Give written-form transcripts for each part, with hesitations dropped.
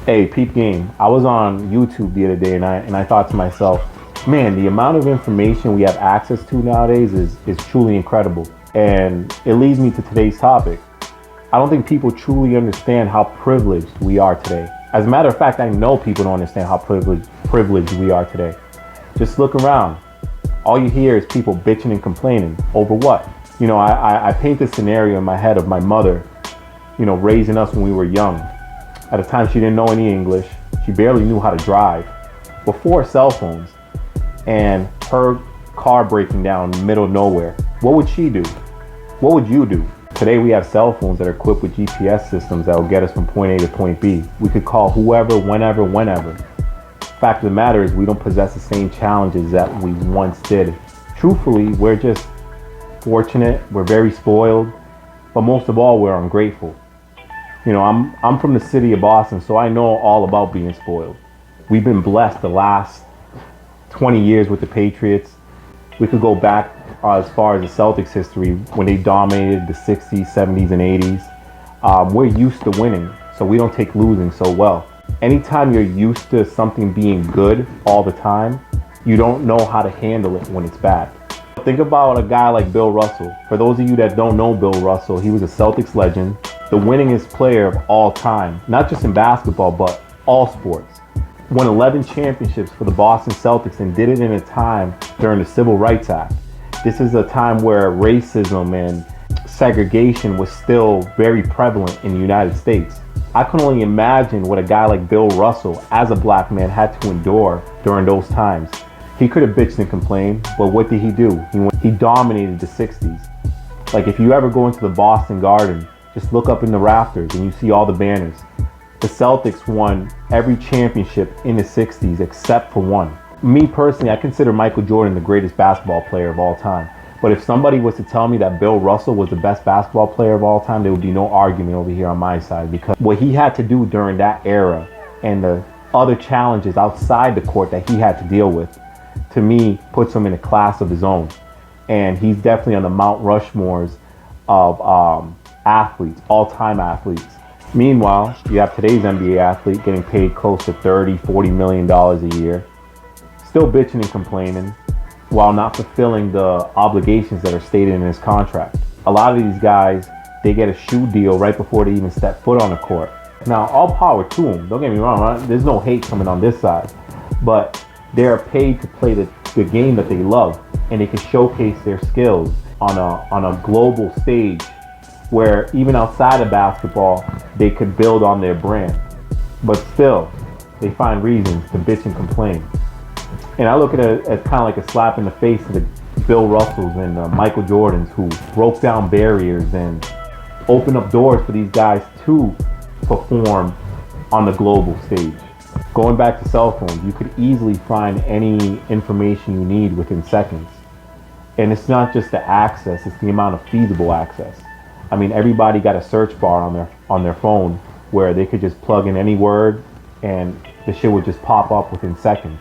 Hey, peep game. I was on YouTube the other day and I thought to myself, man, the amount of information we have access to nowadays is truly incredible. And it leads me to today's topic. I don't think people truly understand how privileged we are today. As a matter of fact, I know people don't understand how privileged we are today. Just look around. All you hear is people bitching and complaining over what? I paint this scenario in my head of my mother, raising us when we were young. At a time she didn't know any English. She barely knew how to drive. Before cell phones and her car breaking down in the middle of nowhere. What would she do? What would you do? Today we have cell phones that are equipped with GPS systems that will get us from point A to point B. We could call whoever, whenever. Fact of the matter is we don't possess the same challenges that we once did. Truthfully, we're just fortunate. We're very spoiled. But most of all, we're ungrateful. I'm from the city of Boston, so I know all about being spoiled. We've been blessed the last 20 years with the Patriots. We could go back as far as the Celtics history when they dominated the 60s, 70s, and 80s. We're used to winning, so we don't take losing so well. Anytime you're used to something being good all the time, you don't know how to handle it when it's bad. Think about a guy like Bill Russell. For those of you that don't know Bill Russell, he was a Celtics legend, the winningest player of all time, not just in basketball, but all sports. Won 11 championships for the Boston Celtics and did it in a time during the Civil Rights Act. This is a time where racism and segregation was still very prevalent in the United States. I can only imagine what a guy like Bill Russell, as a black man, had to endure during those times. He could have bitched and complained, but what did he do? He dominated the 60s. Like if you ever go into the Boston Garden, just look up in the rafters and you see all the banners. The Celtics won every championship in the 60s except for one. Me personally, I consider Michael Jordan the greatest basketball player of all time. But if somebody was to tell me that Bill Russell was the best basketball player of all time, there would be no argument over here on my side, because what he had to do during that era and the other challenges outside the court that he had to deal with, to me, puts him in a class of his own. And he's definitely on the Mount Rushmores of athletes, all-time athletes. Meanwhile, you have today's NBA athlete getting paid close to $30-40 million a year, still bitching and complaining while not fulfilling the obligations that are stated in his contract. A lot of these guys, they get a shoe deal right before they even step foot on the court. Now, all power to them. Don't get me wrong, right? There's no hate coming on this side. But they're paid to play the game that they love, and they can showcase their skills on a global stage where even outside of basketball, they could build on their brand. But still, they find reasons to bitch and complain. And I look at it as kind of like a slap in the face to the Bill Russells and Michael Jordans, who broke down barriers and opened up doors for these guys to perform on the global stage. Going back to cell phones, you could easily find any information you need within seconds. And it's not just the access, it's the amount of feasible access. I mean, everybody got a search bar on their phone where they could just plug in any word and the shit would just pop up within seconds.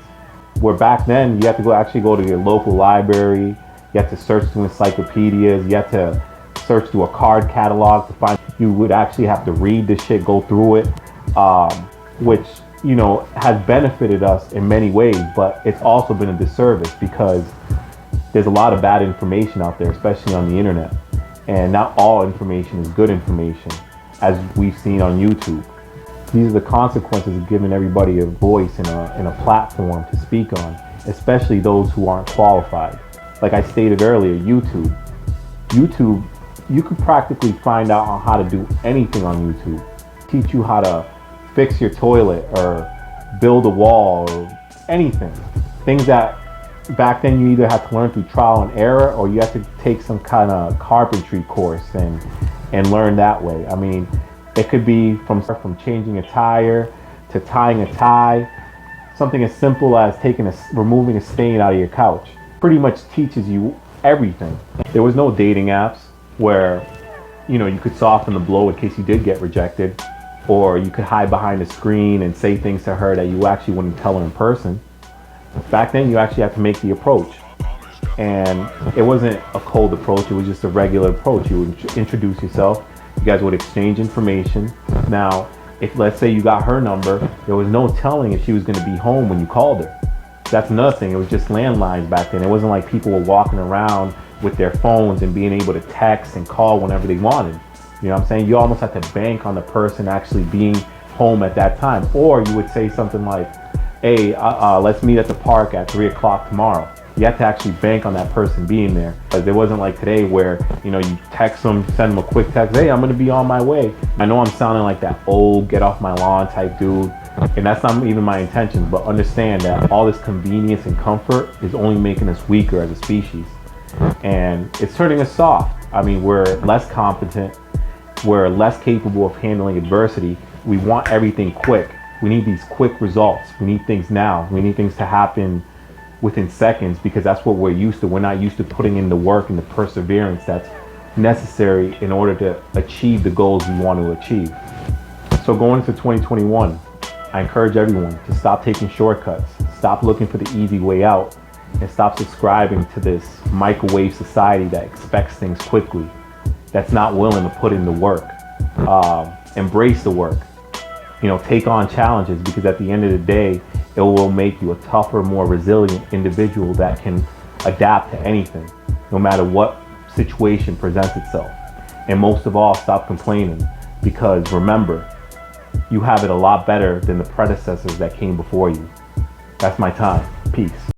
Where back then, you had to go to your local library, you had to search through encyclopedias, you had to search through a card catalog to find. You would actually have to read this shit, go through it, which, has benefited us in many ways, but it's also been a disservice because there's a lot of bad information out there, especially on the internet. And not all information is good information, as we've seen on YouTube. These are the consequences of giving everybody a voice and a platform to speak on, especially those who aren't qualified. Like I stated earlier, YouTube, you could practically find out on how to do anything on YouTube. Teach you how to fix your toilet or build a wall or anything. Things that back then you either had to learn through trial and error or you had to take some kind of carpentry course and learn that way. I mean, it could be from changing a tire to tying a tie, something as simple as removing a stain out of your couch. Pretty much teaches you everything. There was no dating apps where, you could soften the blow in case you did get rejected, or you could hide behind a screen and say things to her that you actually wouldn't tell her in person. Back then, you actually had to make the approach. And it wasn't a cold approach, it was just a regular approach. You would introduce yourself, you guys would exchange information. Now, If let's say you got her number, there was no telling if she was going to be home when you called her. That's another thing. It was just landlines back then. It wasn't like people were walking around with their phones and being able to text and call whenever they wanted. You know what I'm saying? You almost had to bank on the person actually being home at that time. Or you would say something like, hey, let's meet at the park at 3 o'clock tomorrow. You have to actually bank on that person being there. It wasn't like today where, you know, you text them, send them a quick text, hey, I'm gonna be on my way. I know I'm sounding like that old get off my lawn type dude, and that's not even my intentions, but understand that all this convenience and comfort is only making us weaker as a species. And it's turning us soft. I mean, we're less competent, we're less capable of handling adversity. We want everything quick. We need these quick results. We need things now. We need things to happen within seconds, because that's what we're used to. We're not used to putting in the work and the perseverance that's necessary in order to achieve the goals we want to achieve. So going into 2021, I encourage everyone to stop taking shortcuts, stop looking for the easy way out, and stop subscribing to this microwave society that expects things quickly, that's not willing to put in the work. Embrace the work. You know, take on challenges, because at the end of the day, it will make you a tougher, more resilient individual that can adapt to anything, no matter what situation presents itself. And most of all, stop complaining, because remember, you have it a lot better than the predecessors that came before you. That's my time. Peace.